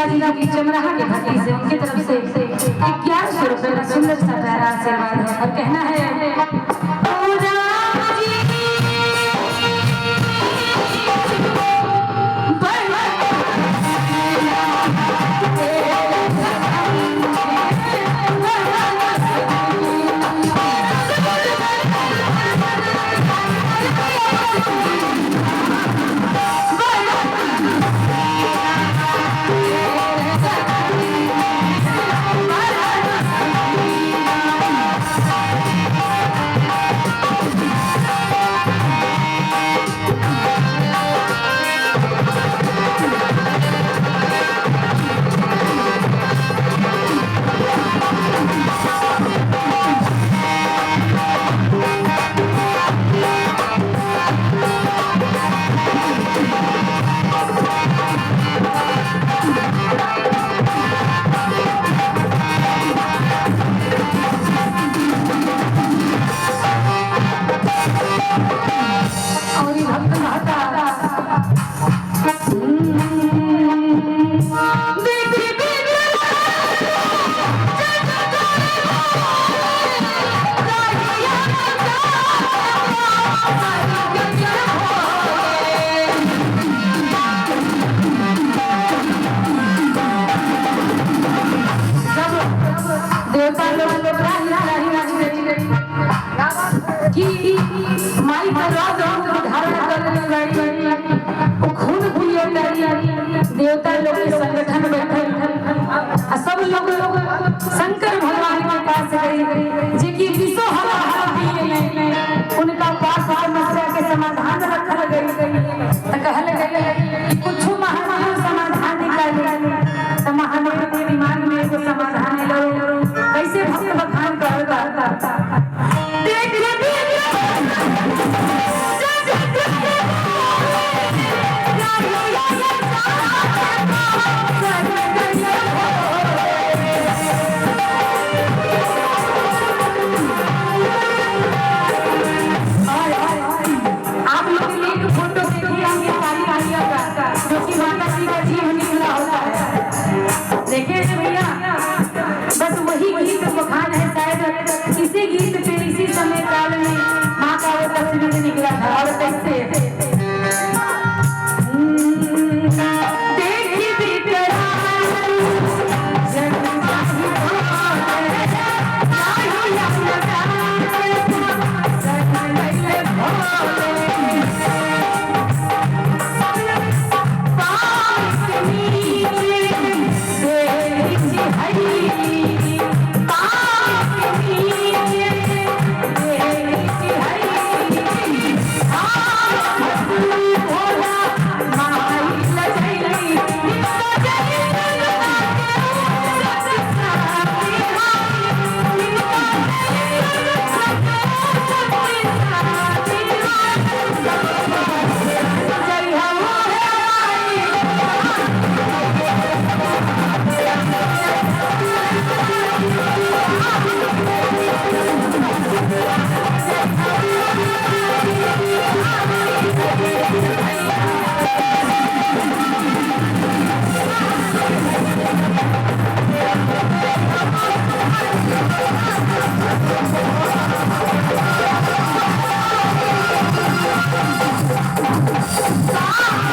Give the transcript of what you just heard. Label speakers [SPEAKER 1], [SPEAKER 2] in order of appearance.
[SPEAKER 1] शिवाजी जी की चमराहा की घाटी से उनकी तरफ से 1100 रुपए का सुंदर सा प्यारा आशीर्वाद है और कहना है देवता लोग के संगठन बैठे सब लोग शंकर भगवान के पास गए जेकि विश्व हरा पिए उनका पास समस्या के समाधान रखल गई त कहल गई कुछ महान समाधान निकाल त महादेव के दिमाग में एगो समाधान लो कैसे भक्त बखान करता देख बस वही गीत बखान है शायद इसी गीत पे इसी समय काल में माँ का वो तस्वीर निकला था और कैसे Ah!